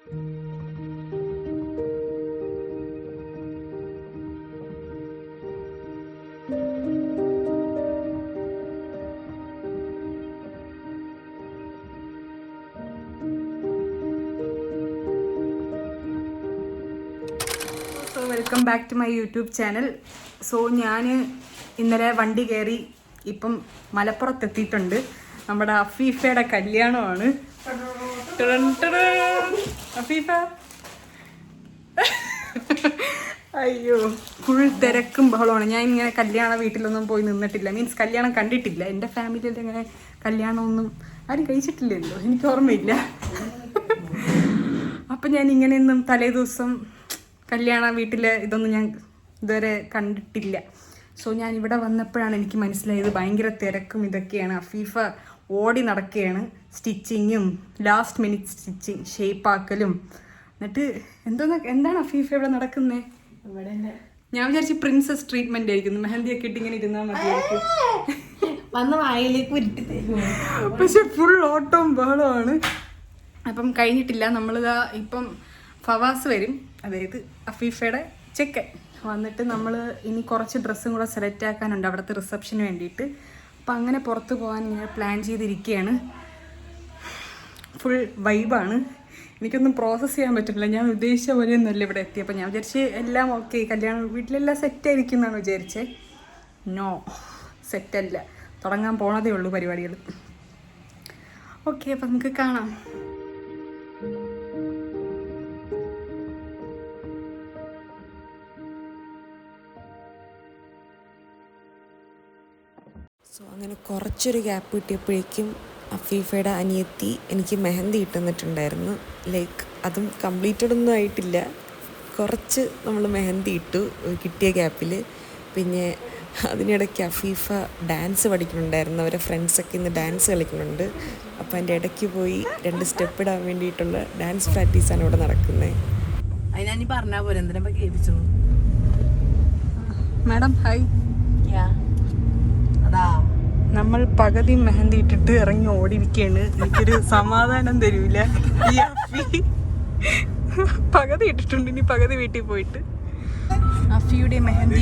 Welcome back to my YouTube channel. So ഞാൻ ഇന്നലെ വണ്ടി കയറി ഇപ്പം മലപ്പുറത്തെത്തിയിട്ടുണ്ട്. നമ്മുടെ അഫീഫയുടെ കല്യാണമാണ്. അഫീഫ അയ്യോ, ഫുൾ തിരക്കും ബഹളമാണ്. ഞാൻ ഇങ്ങനെ കല്യാണ വീട്ടിലൊന്നും പോയി നിന്നിട്ടില്ല, മീൻസ് കല്യാണം കണ്ടിട്ടില്ല. എൻ്റെ ഫാമിലിയിൽ ഇങ്ങനെ കല്യാണമൊന്നും ആരും കഴിച്ചിട്ടില്ലല്ലോ, എനിക്ക് ഓർമ്മയില്ല. അപ്പം ഞാൻ ഇങ്ങനെയൊന്നും തലേ ദിവസം കല്യാണ വീട്ടിൽ ഇതൊന്നും ഞാൻ ഇതുവരെ കണ്ടിട്ടില്ല. സോ ഞാൻ ഇവിടെ വന്നപ്പോഴാണ് എനിക്ക് മനസ്സിലായത് ഭയങ്കര തിരക്കും ഇതൊക്കെയാണ്. അഫീഫ ഓടി നടക്കുകയാണ്, സ്റ്റിച്ചിങ്ങും ലാസ്റ്റ് മിനിറ്റ് സ്റ്റിച്ചിങ് ഷേപ്പാക്കലും. എന്നിട്ട് എന്താണ് അഫീഫ ഇവിടെ നടക്കുന്നത്? ഞാൻ വിചാരിച്ചു പ്രിൻസസ് ട്രീറ്റ്മെന്റ് ആയിരിക്കുന്നു, മെഹന്തിയൊക്കെ ഇട്ട് ഇങ്ങനെ ഇരുന്നാൽ മതിയായിരിക്കും. പക്ഷെ ഫുൾ ഓട്ടവും ബഹളമാണ്. അപ്പം കഴിഞ്ഞിട്ടില്ല. നമ്മളിതാ ഇപ്പം ഫവാസ് വരും, അതായത് അഫീഫയുടെ ചെക്കൻ വന്നിട്ട് നമ്മൾ ഇനി കുറച്ച് ഡ്രസ്സും കൂടെ സെലക്ട് ആക്കാനുണ്ട് അവിടുത്തെ റിസപ്ഷന് വേണ്ടിയിട്ട്. അപ്പം അങ്ങനെ പുറത്ത് പോകാൻ ഇങ്ങനെ പ്ലാൻ ചെയ്തിരിക്കുകയാണ്. ഫുൾ വൈബാണ്. എനിക്കൊന്നും പ്രോസസ്സ് ചെയ്യാൻ പറ്റുന്നില്ല. ഞാൻ ഉദ്ദേശിച്ച പോലെയൊന്നുമല്ല ഇവിടെ എത്തി. അപ്പം ഞാൻ വിചാരിച്ച് എല്ലാം ഓക്കെ, കല്യാണം വീട്ടിലെല്ലാം സെറ്റായിരിക്കും എന്നാണ് വിചാരിച്ചത്. നോ, സെറ്റല്ല, തുടങ്ങാൻ പോണതേ ഉള്ളൂ പരിപാടികൾ. ഓക്കെ, അപ്പം നമുക്ക് കാണാം. സോ അങ്ങനെ കുറച്ചൊരു ഗ്യാപ്പ് കിട്ടിയപ്പോഴേക്കും അഫീഫയുടെ അനിയത്തി എനിക്ക് മെഹന്തി ഇട്ടുന്നിട്ടുണ്ടായിരുന്നു. ലൈക്ക് അതും കംപ്ലീറ്റഡ് ഒന്നും ആയിട്ടില്ല, കുറച്ച് നമ്മൾ മെഹന്തി ഇട്ടു കിട്ടിയ ഗ്യാപ്പിൽ. പിന്നെ അതിനിടയ്ക്ക് അഫീഫ ഡാൻസ് പഠിക്കുന്നുണ്ടായിരുന്നു. അവരെ ഫ്രണ്ട്സൊക്കെ ഇന്ന് ഡാൻസ് കളിക്കുന്നുണ്ട്. അപ്പോൾ അതിൻ്റെ ഇടയ്ക്ക് പോയി 2 സ്റ്റെപ്പ് ഇടാൻ വേണ്ടിയിട്ടുള്ള ഡാൻസ് പ്രാക്ടീസാണ് ഇവിടെ നടക്കുന്നത്. അതിനാ പറഞ്ഞാൽ പോലെ എന്തിനാ കേൾപ്പിച്ചു. Madam hi. അതാ നമ്മൾ പകുതി മെഹന്തി ഇട്ടിട്ട് ഇറങ്ങി ഓടിയിരിക്കുകയാണ്. എനിക്കൊരു സമാധാനം തരൂല. ഈ അഫി പകുതി ഇട്ടിട്ടുണ്ട്, ഇനി പകുതി വീട്ടിൽ പോയിട്ട് അഫിയുടെ മെഹന്തി.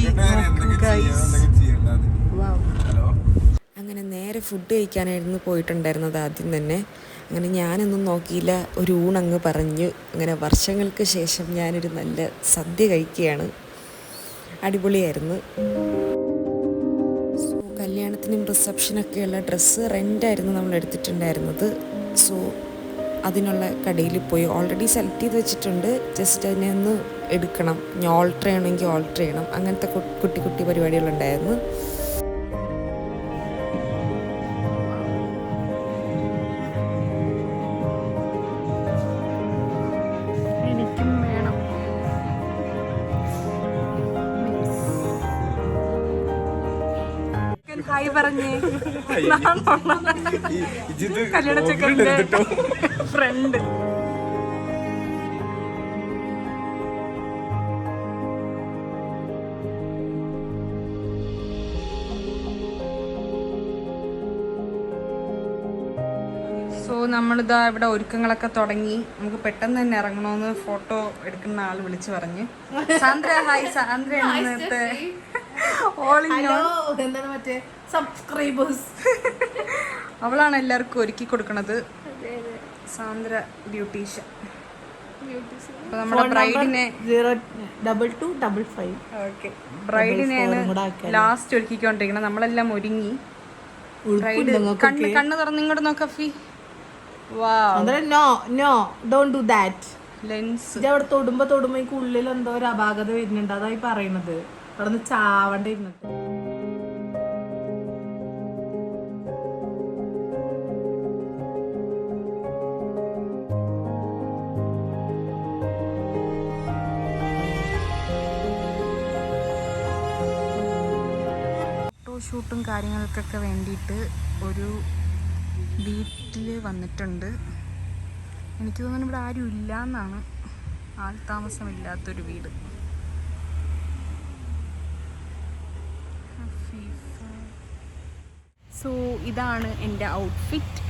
അങ്ങനെ നേരെ ഫുഡ് കഴിക്കാനായിരുന്നു പോയിട്ടുണ്ടായിരുന്നത് ആദ്യം തന്നെ. അങ്ങനെ ഞാനൊന്നും നോക്കിയില്ല, ഒരു ഊണങ്ങ് പറഞ്ഞു. അങ്ങനെ വർഷങ്ങൾക്ക് ശേഷം ഞാനൊരു നല്ല സദ്യ കഴിക്കുകയാണ്. അടിപൊളിയായിരുന്നു. സോ കല്യാണത്തിനും റിസപ്ഷനൊക്കെയുള്ള ഡ്രസ്സ് റെൻ്റായിരുന്നു നമ്മൾ എടുത്തിട്ടുണ്ടായിരുന്നത്. സോ അതിനുള്ള കടയിൽ പോയി ഓൾറെഡി സെലക്ട് ചെയ്ത് വെച്ചിട്ടുണ്ട്. ജസ്റ്റ് അതിനെ ഒന്ന് എടുക്കണം. ഇനി ഓൾട്ടർ ചെയ്യണമെങ്കിൽ ഓൾട്ടർ ചെയ്യണം. അങ്ങനത്തെ കുട്ടി കുട്ടി പരിപാടികളുണ്ടായിരുന്നു. എനിക്കും വേണം. ഹായ് പറഞ്ഞേ. കല്യാണ ചെക്കൻ്റെ ഫ്രണ്ട്. സോ നമ്മളിതാ ഇവിടെ ഒരുക്കങ്ങളൊക്കെ തുടങ്ങി. നമുക്ക് പെട്ടെന്ന് തന്നെ ഇറങ്ങണമെന്ന് ഫോട്ടോ എടുക്കുന്ന ആൾ വിളിച്ചു പറഞ്ഞ്. സാന്ദ്ര ഹായ്. സാന്ദ്ര ഇന്നത്തെ അവളാണ് എല്ലാവർക്കും ഒരുക്കി കൊടുക്കണത്. സാന്ദ്ര ബ്യൂട്ടീഷ്യൻ. അപ്പൊ നമ്മുടെ ബ്രൈഡിനെ ബ്രൈഡിനെയാണ് ലാസ്റ്റ് ഒരുക്കിക്കൊണ്ടിരിക്കണം. നമ്മളെല്ലാം ഒരുങ്ങി. ബ്രൈഡ് കണ്ണ് തുറന്ന് ഇങ്ങോട്ട് നോക്കഫി. ലെൻസ് അവിടെ തൊടുമ്പോ ഉള്ളിൽ എന്തോ ഒരു അപാകത വരുന്നുണ്ട്, അതായി പറയണത്. അവിടെ നിന്ന് ചാവണ്ട ഇരുന്നിട്ട്. ഷൂട്ടും കാര്യങ്ങൾക്കൊക്കെ വേണ്ടിയിട്ട് ഒരു വീട്ടിൽ വന്നിട്ടുണ്ട്. എനിക്ക് തോന്നുന്നു ഇവിടെ ആരും ഇല്ല എന്നാണ്, ആൾ താമസമില്ലാത്തൊരു വീട്. സോ ഇതാണ് എൻ്റെ ഔട്ട്ഫിറ്റ്.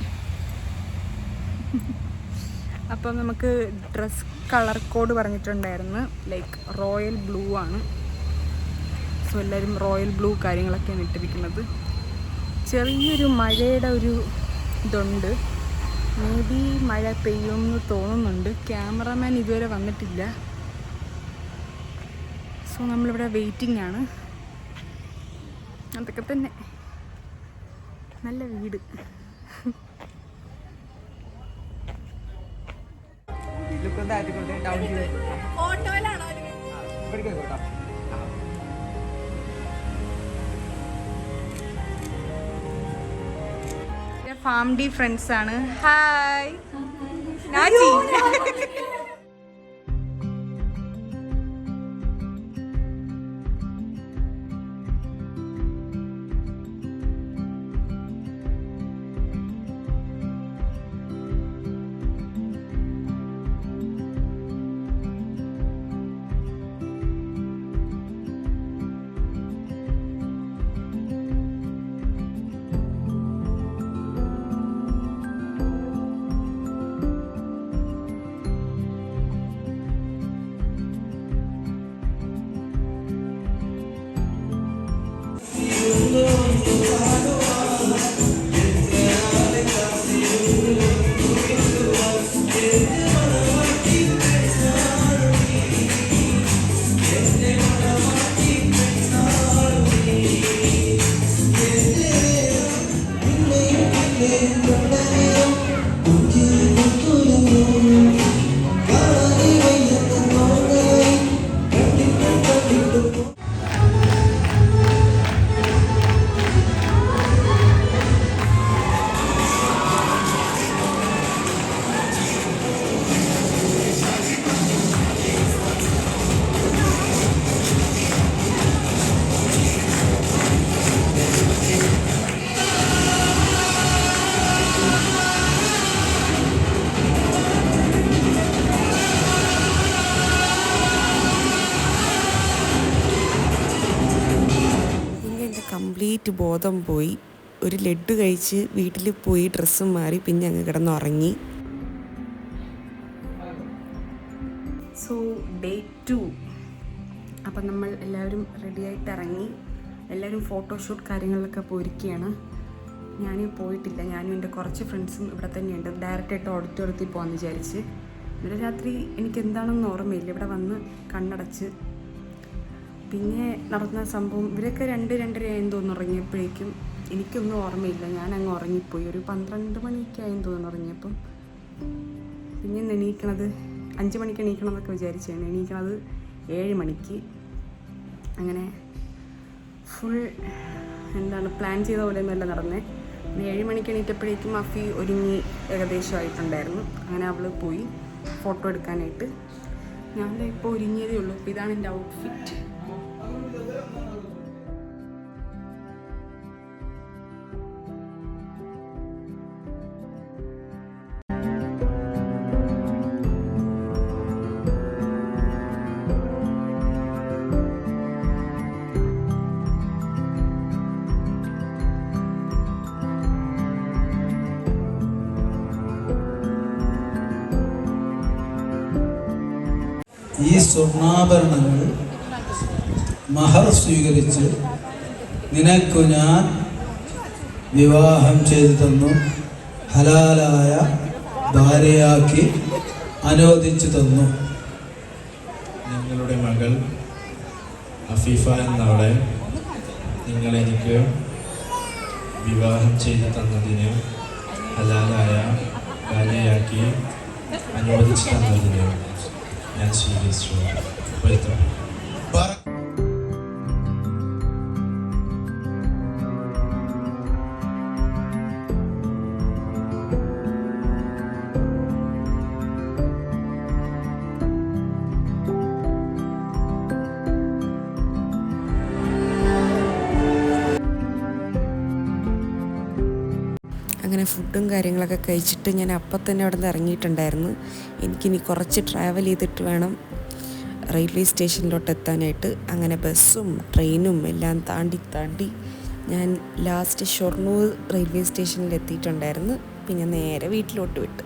അപ്പം നമുക്ക് ഡ്രസ് കളർ കോഡ് പറഞ്ഞിട്ടുണ്ടായിരുന്നു, ലൈക്ക് റോയൽ ബ്ലൂ ആണ്. സോ എല്ലാവരും റോയൽ ബ്ലൂ കാര്യങ്ങളൊക്കെയാണ് ഇട്ടിരിക്കുന്നത്. ചെറിയൊരു മഴയുടെ ഒരു ഇതുണ്ട്, മേ ബി മഴ പെയ്യുമെന്ന് തോന്നുന്നുണ്ട്. ക്യാമറമാൻ ഇതുവരെ വന്നിട്ടില്ല. സോ നമ്മളിവിടെ വെയിറ്റിംഗ് ആണ്. അതൊക്കെ തന്നെ, നല്ല വീട്. ഫാം ഡി ഫ്രണ്ട്സ് ആണ്. ഹായ് നാജി. കംപ്ലീറ്റ് ബോധം പോയി. ഒരു ലഡ്ഡു കഴിച്ച് വീട്ടിൽ പോയി ഡ്രസ്സും മാറി പിന്നെ അങ്ങ് കിടന്നുറങ്ങി. So day 2. അപ്പം നമ്മൾ എല്ലാവരും റെഡിയായിട്ട് ഇറങ്ങി. എല്ലാവരും ഫോട്ടോഷൂട്ട് കാര്യങ്ങളിലൊക്കെ പോയിരിക്കുകയാണ്. ഞാൻ പോയിട്ടില്ല. ഞാനും എൻ്റെ കുറച്ച് ഫ്രണ്ട്സും ഇവിടെ തന്നെയുണ്ട്. ഡയറക്റ്റായിട്ട് ഓഡിറ്റോറിയത്തിൽ പോകാമെന്ന് വിചാരിച്ച്. ഇന്നലെ രാത്രി എനിക്ക് എന്താണെന്ന് ഓർമ്മയില്ല. ഇവിടെ വന്ന് കണ്ണടച്ച് പിന്നെ നടന്ന സംഭവം, ഇവരൊക്കെ 2-2:30 ആയെന്ന് തോന്നുന്നു ഉറങ്ങിയപ്പോഴേക്കും. എനിക്കൊന്നും ഓർമ്മയില്ല, ഞാൻ അങ്ങ് ഉറങ്ങിപ്പോയി. ഒരു 12 മണിയൊക്കെ ആയെന്ന് തോന്നുന്നു ഉറങ്ങിയപ്പം. പിന്നെ എണീക്കണത് 5 മണിക്ക് എണീക്കണം എന്നൊക്കെ വിചാരിച്ചാണ്. എണീക്കണത് 7 മണിക്ക്. അങ്ങനെ ഫുൾ പ്ലാൻ ചെയ്ത പോലെ ഒന്നുമല്ല നടന്നേ. 7 മണിക്ക് എണീറ്റപ്പോഴേക്കും അഫി ഒരുങ്ങി ഏകദേശമായിട്ടുണ്ടായിരുന്നു. അങ്ങനെ അവൾ പോയി ഫോട്ടോ എടുക്കാനായിട്ട്. ഞാൻ ഇപ്പോൾ ഒരുങ്ങിയതേ ഉള്ളൂ. അപ്പോൾ ഇതാണ് എൻ്റെ ഔട്ട്ഫിറ്റ്. ഈ സ്വർണ്ണാഭരണങ്ങൾ മഹർ സ്വീകരിച്ച് നിനക്കു ഞാൻ വിവാഹം ചെയ്തു തന്നു, ഹലാലായ ഭാര്യയാക്കി അനുവദിച്ചു തന്നു. നിങ്ങളുടെ മകൾ അഫീഫ എന്നവളെ നിങ്ങളെനിക്ക് വിവാഹം ചെയ്തു തന്നതിന്, ഹലാലായ ഭാര്യയാക്കി അനുവദിച്ചു തന്നതിന് ഞാൻ സ്വീകരിച്ചു. അങ്ങനെ ഫുഡും കാര്യങ്ങളൊക്കെ കഴിച്ചിട്ട് ഞാൻ അപ്പം തന്നെ അവിടെ നിന്ന് ഇറങ്ങിയിട്ടുണ്ടായിരുന്നു. എനിക്കിനി കുറച്ച് ട്രാവൽ ചെയ്തിട്ട് വേണം റെയിൽവേ സ്റ്റേഷനിലോട്ട് എത്താനായിട്ട്. അങ്ങനെ ബസ്സും ട്രെയിനും എല്ലാം താണ്ടി ഞാൻ ലാസ്റ്റ് ഷൊർണൂർ റെയിൽവേ സ്റ്റേഷനിൽ എത്തിയിട്ടുണ്ടായിരുന്നു. പിന്നെ നേരെ വീട്ടിലോട്ട് വിട്ടു.